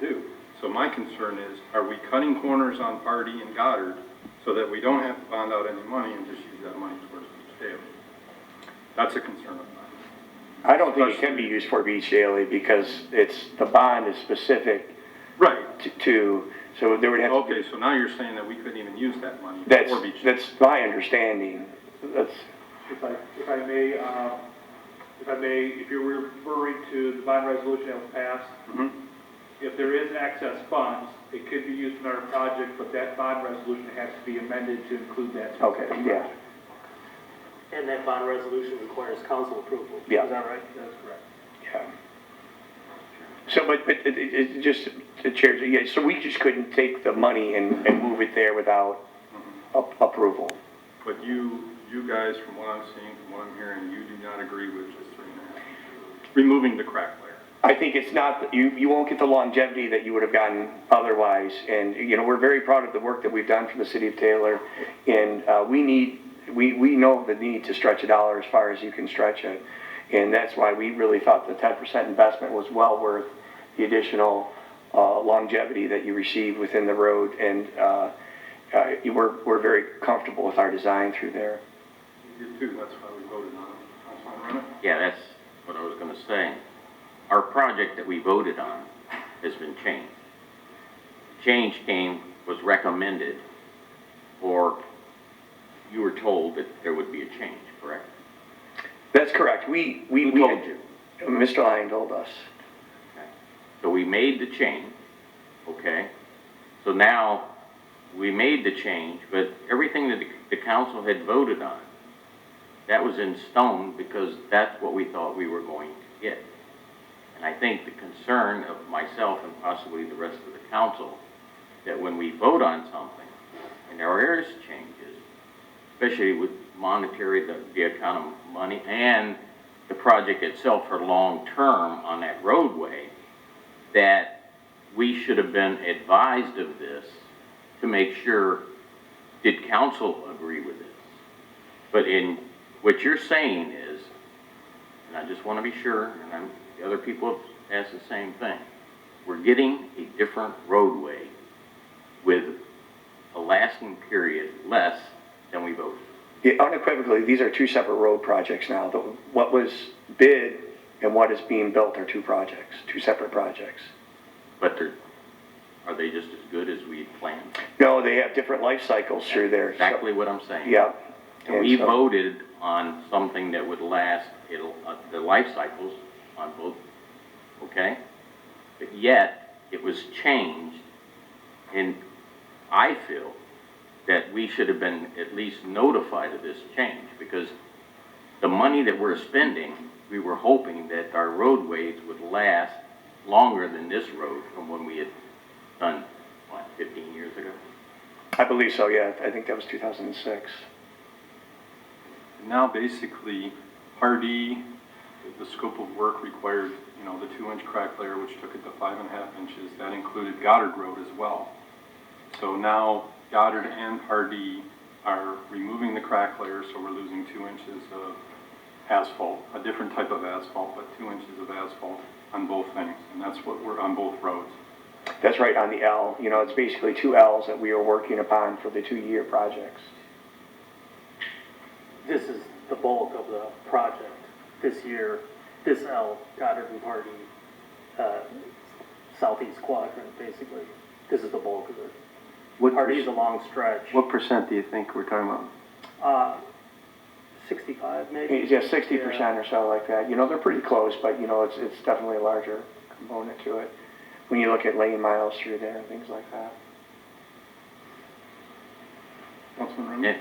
do. So my concern is, are we cutting corners on Pardee and Goddard so that we don't have to bond out any money and just use that money towards Beach Daily? That's a concern of mine. I don't think it can be used for Beach Daily because the bond is specific right to so there would have okay, to be, so now you're saying that we couldn't even use that money for Beach Daily. That's my understanding. That's, if I may, if you're referring to the bond resolution that was passed, if there is excess funds, it could be used in our project, but that bond resolution has to be amended to include that. okay, yeah. And that bond resolution requires council approval. Yeah. Is that right? That's correct. Yeah. So, but it just, the chairs, yeah, so we just couldn't take the money and move it there without approval. But you guys, from what I'm seeing, from what I'm hearing, you do not agree with just 3.5 removing the crack layer. I think it's not, you won't get the longevity that you would have gotten otherwise. And, you know, we're very proud of the work that we've done for the city of Taylor. And we know the need to stretch a dollar as far as you can stretch it. And that's why we really thought the 10% investment was well worth the additional longevity that you receive within the road. And we're very comfortable with our design through there. You too, that's why we voted on it. Councilman Remick? Yeah, that's what I was going to say. Our project that we voted on has been changed. Change was recommended, or you were told that there would be a change, correct? That's correct. Who told you? Mr. Lyons told us. Okay. So we made the change, okay? So now we made the change, but everything that the council had voted on, that was in stone because that's what we thought we were going to get. And I think the concern of myself and possibly the rest of the council, that when we vote on something and there is changes, especially with monetary, the account of money and the project itself for long term on that roadway, that we should have been advised of this to make sure, did council agree with this? But in what you're saying is, and I just want to be sure, and the other people have asked the same thing, we're getting a different roadway with a lasting period less than we voted. Yeah, unequivocally, these are two separate road projects now. What was bid and what is being built are two projects, two separate projects. But are they just as good as we planned? No, they have different life cycles through there. Exactly what I'm saying. Yeah. And we voted on something that would last the life cycles on both, okay? But yet, it was changed, and I feel that we should have been at least notified of this change, because the money that we're spending, we were hoping that our roadways would last longer than this road from when we had done, what, 15 years ago? I believe so, yeah. I think that was 2006. Now basically, Pardee, the scope of work required, you know, the 2-inch crack layer, which took it to 5.5 inches. That included Goddard Road as well. So now Goddard and Pardee are removing the crack layer, so we're losing 2 inches of asphalt, a different type of asphalt, but 2 inches of asphalt on both things, and that's what we're on both roads. That's right, on the L. You know, it's basically 2 L's that we are working upon for the 2-year projects. This is the bulk of the project this year. This L, Goddard and Pardee, southeast quadrant, basically. This is the bulk of it. Pardee is a long stretch. What percent do you think we're talking about? 65 maybe? Yeah, 60% or so like that. You know, they're pretty close, but you know, it's definitely a larger component to it when you look at lane miles through there and things like that.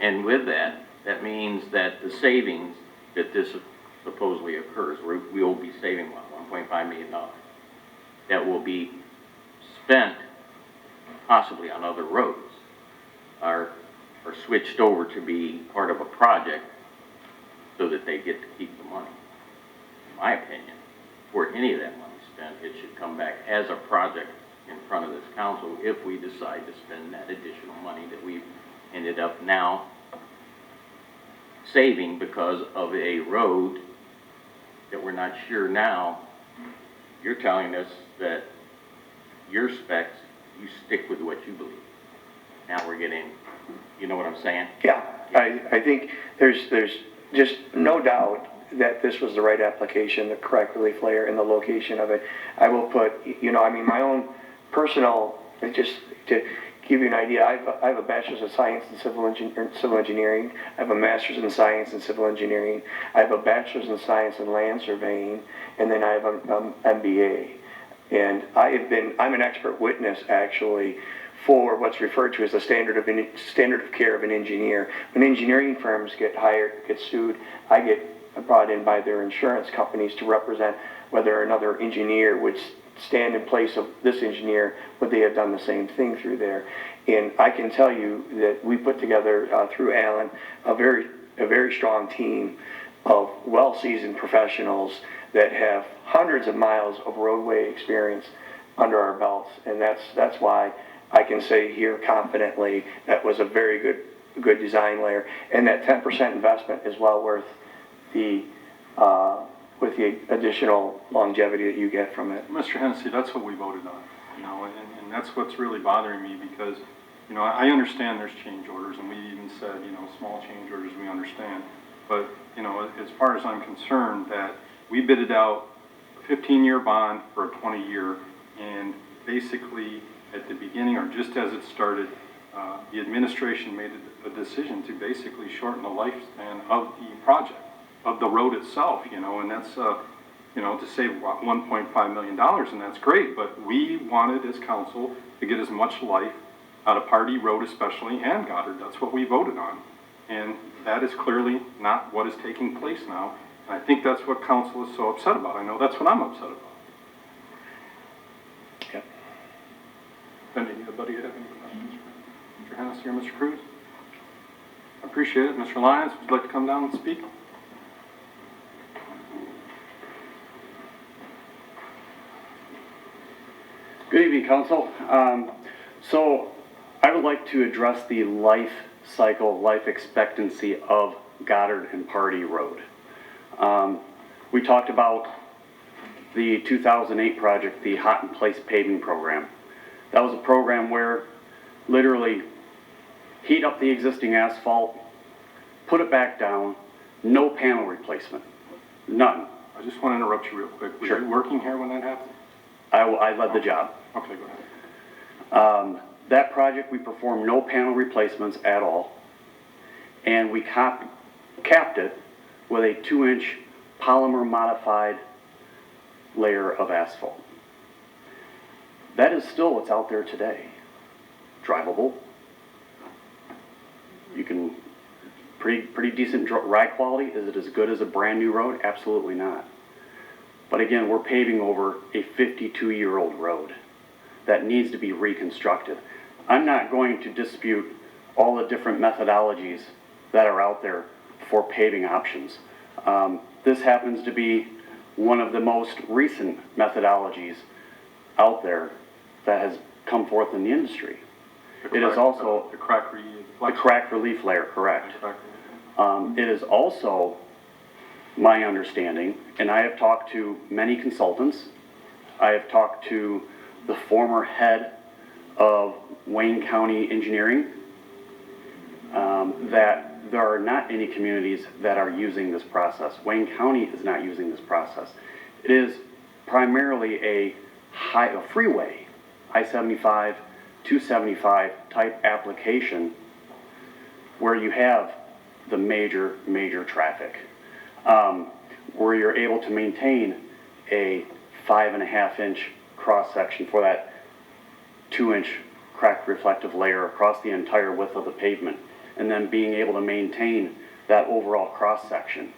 And with that, that means that the savings that this supposedly occurs, we will be saving, what, $1.5 million. That will be spent possibly on other roads, are switched over to be part of a project so that they get to keep the money. In my opinion, for any of that money spent, it should come back as a project in front of this council if we decide to spend that additional money that we've ended up now saving because of a road that we're not sure now. You're telling us that your specs, you stick with what you believe. Now we're getting, you know what I'm saying? Yeah, I think there's just no doubt that this was the right application, the correct relief layer and the location of it. I will put, my own personal, just to give you an idea, I have a bachelor's of science in civil engineering. I have a master's in science in civil engineering. I have a bachelor's in science in land surveying, and then I have an MBA. And I'm an expert witness actually for what's referred to as the standard of care of an engineer. When engineering firms get sued, I get brought in by their insurance companies to represent whether another engineer would stand in place of this engineer, would they have done the same thing through there. And I can tell you that we put together, through Alan, a very strong team of well-seasoned professionals that have hundreds of miles of roadway experience under our belts. And that's why I can say here confidently that was a very good design layer. And that 10% investment is well worth with the additional longevity that you get from it. Mr. Hennessey, that's what we voted on, and that's what's really bothering me because, I understand there's change orders, and we even said, small change orders we understand. But, as far as I'm concerned, that we bidded out a 15-year bond for a 20-year, and basically at the beginning, or just as it started, the administration made a decision to basically shorten the lifespan of the project, of the road itself, and that's, to save $1.5 million, and that's great, but we wanted as council to get as much life out of Pardee Road especially, and Goddard. That's what we voted on, and that is clearly not what is taking place now, and I think that's what council is so upset about. I know that's what I'm upset about. Yep. Anybody have any questions for Mr. Hennessey or Mr. Cruz? I appreciate it. Mr. Lyons, would you like to come down and speak? Good evening, Council. So I would like to address the life expectancy of Goddard and Pardee Road. We talked about the 2008 project, the Hot in Place paving program. That was a program where literally heat up the existing asphalt, put it back down, no panel replacement, none. I just want to interrupt you real quick. Were Sure. you working here when that happened? I led the job. Okay, go ahead. That project, we performed no panel replacements at all, and we capped it with a 2-inch polymer modified layer of asphalt. That is still what's out there today. Drivable. You can, pretty decent ride quality. Is it as good as a brand new road? Absolutely not. But again, we're paving over a 52-year-old road that needs to be reconstructed. I'm not going to dispute all the different methodologies that are out there for paving options. This happens to be one of the most recent methodologies out there that has come forth in the industry. It is also the crack relief layer, correct. It is also my understanding, and I have talked to many consultants, I have talked to the former head of Wayne County Engineering, that there are not any communities that are using this process. Wayne County is not using this process. It is primarily a freeway, I-75, 275 type application where you have the major traffic. Where you're able to maintain a 5.5-inch cross section for that 2-inch cracked reflective layer across the entire width of the pavement, and then being able to maintain that overall cross section.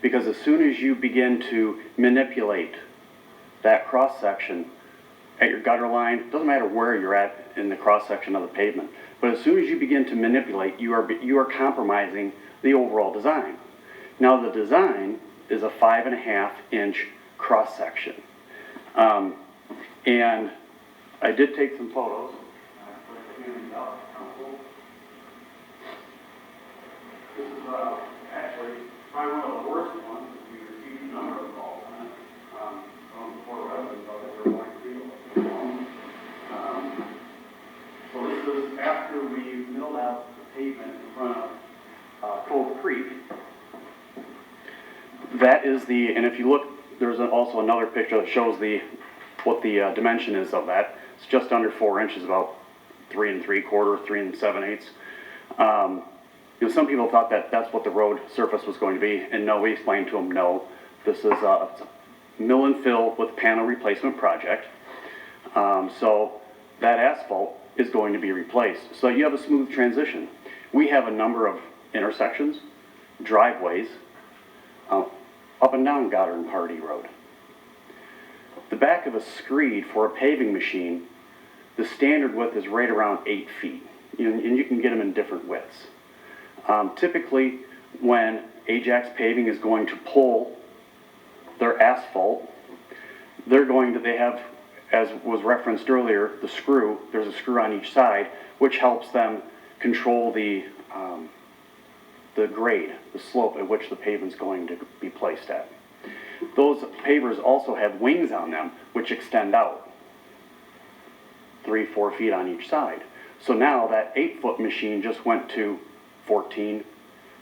Because as soon as you begin to manipulate that cross section at your gutter line, doesn't matter where you're at in the cross section of the pavement, but as soon as you begin to manipulate, you are compromising the overall design. Now the design is a 5.5-inch cross section. And I did take some photos. This is actually probably one of the worst ones. We received a number of calls on it from before residents of it were going to feel. after we milled out the pavement in front of Cove Creek, that is the, and if you look, there's also another picture that shows what the dimension is of that. It's just under 4 inches, about 3 3/4, 3 7/8. You know, some people thought that that's what the road surface was going to be, and no, we explained to them, no, this is a mill and fill with panel replacement project. So that asphalt is going to be replaced. So you have a smooth transition. We have a number of intersections, driveways, up and down Goddard and Pardee Road. The back of a screed for a paving machine, the standard width is right around 8 feet, and you can get them in different widths. Typically, when Ajax Paving is going to pull their asphalt, they have, as was referenced earlier, the screw. There's a screw on each side, which helps them control the grade, the slope at which the pavement's going to be placed at. Those pavers also have wings on them, which extend out 3-4 feet on each side. So now that 8-foot machine just went to 14,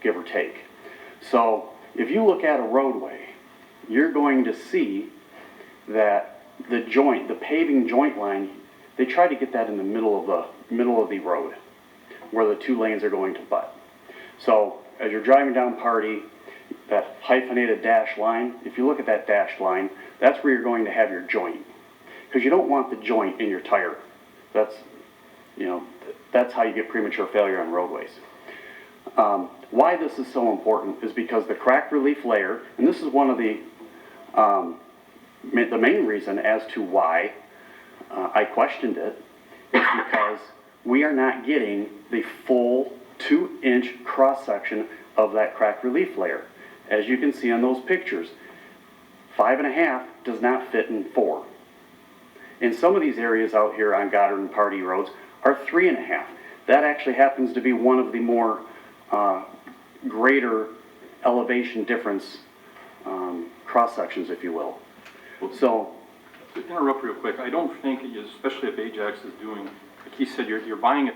give or take. So if you look at a roadway, you're going to see that the joint, the paving joint line, they try to get that in the middle of the road, where the 2 lanes are going to butt. So as you're driving down Pardee, that hyphenated dash line, if you look at that dash line, that's where you're going to have your joint. Because you don't want the joint in your tire. That's, you know, that's how you get premature failure on roadways. Why this is so important is because the crack relief layer, and this is one of the main reason as to why I questioned it, is because we are not getting the full 2-inch cross-section of that crack relief layer. As you can see on those pictures, 5.5 does not fit in 4. And some of these areas out here on Goddard and Pardee roads are 3.5. That actually happens to be one of the more greater elevation difference cross-sections, if you will. So, To interrupt real quick, I don't think, especially if Ajax is doing, like he said, you're buying it